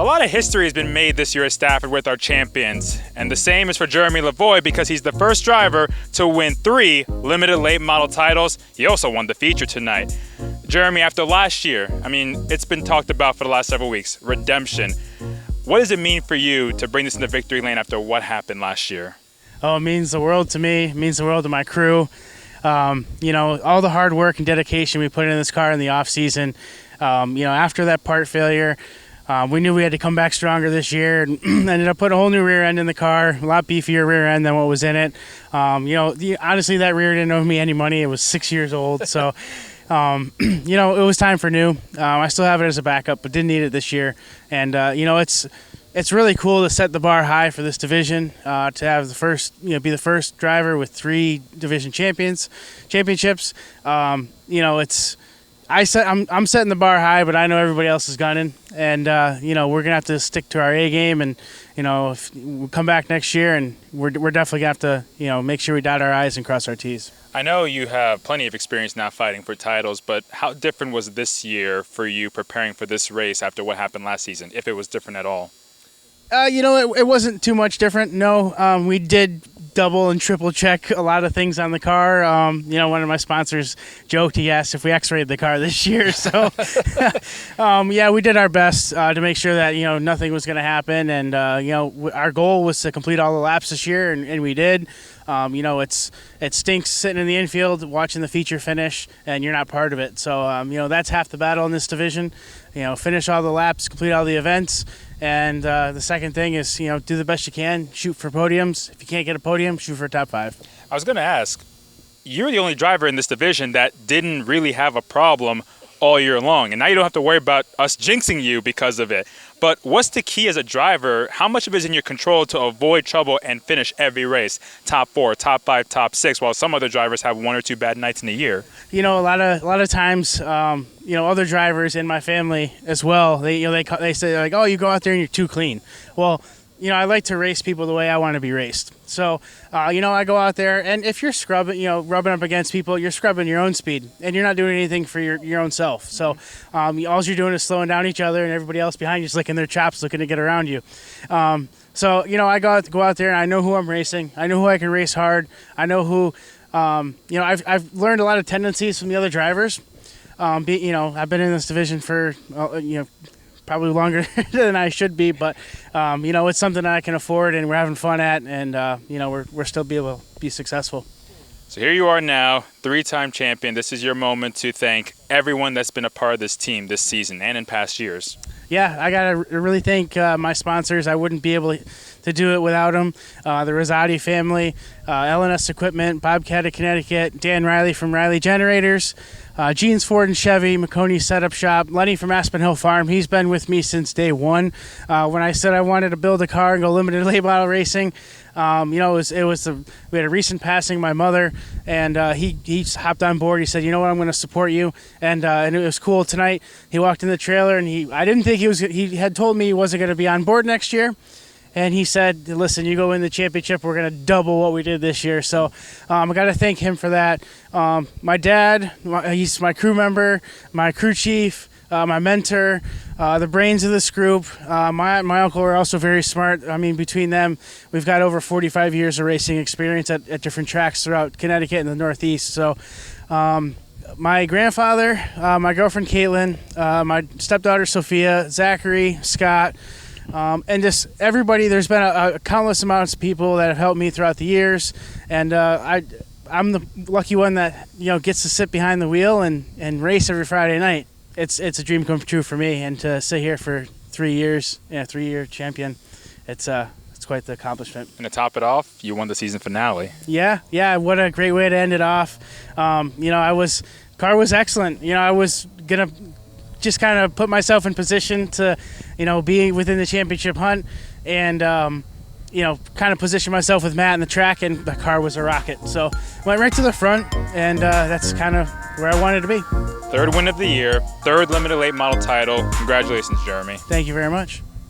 lot of history has been made this year at Stafford with our champions, and the same is for Jeremy Lavoie because he's the first driver to win 3 limited late model titles. He also won the feature tonight. Jeremy, after last year, it's been talked about for the last several weeks, redemption. What does it mean for you to bring this into victory lane after what happened last year? Oh, it means the world to me. It means the world to my crew. All the hard work and dedication we put in this car in the off season. After that part failure, we knew we had to come back stronger this year, and ended up putting a whole new rear end in the car, a lot beefier rear end than what was in it. Honestly, that rear didn't owe me any money. It was 6 years old, so it was time for new. I still have it as a backup, but didn't need it this year. And it's really cool to set the bar high for this division. To have be the first driver with 3 division championships. I'm setting the bar high, but I know everybody else is gunning, and we're gonna have to stick to our A game, and if we come back next year, and we're definitely gonna have to make sure we dot our I's and cross our T's. I know you have plenty of experience now fighting for titles, but how different was this year for you preparing for this race after what happened last season, if it was different at all? It wasn't too much different. No, we did double and triple check a lot of things on the car. One of my sponsors joked, he asked if we x-rayed the car this year. So, we did our best to make sure that, nothing was going to happen. And, our goal was to complete all the laps this year, and we did. It stinks sitting in the infield watching the feature finish, and you're not part of it. So, that's half the battle in this division. Finish all the laps, complete all the events. And the second thing is, do the best you can, shoot for podiums. If you can't get a podium, shoot for a top 5. I was going to ask, you're the only driver in this division that didn't really have a problem all year long, and now you don't have to worry about us jinxing you because of it. But what's the key as a driver? How much of it is in your control to avoid trouble and finish every race? Top 4, top 5, top 6, while some other drivers have 1 or 2 bad nights in a year. A lot of times, other drivers in my family as well, they say, like, oh, you go out there and you're too clean. Well, I like to race people the way I want to be raced. So, I go out there, and if you're scrubbing, rubbing up against people, you're scrubbing your own speed, and you're not doing anything for your own self. So, all you're doing is slowing down each other, and everybody else behind you is licking their chops, looking to get around you. I go out there, and I know who I'm racing. I know who I can race hard. I know who, I've learned a lot of tendencies from the other drivers. I've been in this division for, probably longer than I should be, but it's something I can afford, and we're having fun at, and we're still be able to be successful. So here you are now, 3-time champion. This is your moment to thank everyone that's been a part of this team this season and in past years. Yeah, I gotta really thank my sponsors. I wouldn't be able to do it without them. The Rosati family, LNS Equipment, Bobcat of Connecticut, Dan Riley from Riley Generators, Jeans Ford and Chevy, McConey Setup Shop, Lenny from Aspen Hill Farm. He's been with me since day one. When I said I wanted to build a car and go limited late model racing, we had a recent passing of my mother, and he hopped on board. He said, you know what, I'm going to support you, and it was cool tonight. He walked in the trailer, and I didn't think he had told me he wasn't going to be on board next year. And he said, listen, you go win the championship, we're going to double what we did this year. So I got to thank him for that. My dad, he's my crew member, my crew chief, my mentor, the brains of this group. My uncle are also very smart. Between them, we've got over 45 years of racing experience at different tracks throughout Connecticut and the Northeast. So my grandfather, my girlfriend Caitlin, my stepdaughter Sophia, Zachary, Scott, and just everybody. There's been a countless amounts of people that have helped me throughout the years, and I'm the lucky one that gets to sit behind the wheel and race every Friday night. It's a dream come true for me, and to sit here for 3 years, 3-year champion, it's quite the accomplishment. And to top it off, you won the season finale. Yeah, what a great way to end it off. Car was excellent. I was gonna just kind of put myself in position to, be within the championship hunt, and kind of position myself with Matt in the track, and the car was a rocket. So went right to the front, and that's kind of where I wanted to be. 3rd win of the year, 3rd limited late model title. Congratulations, Jeremy. Thank you very much.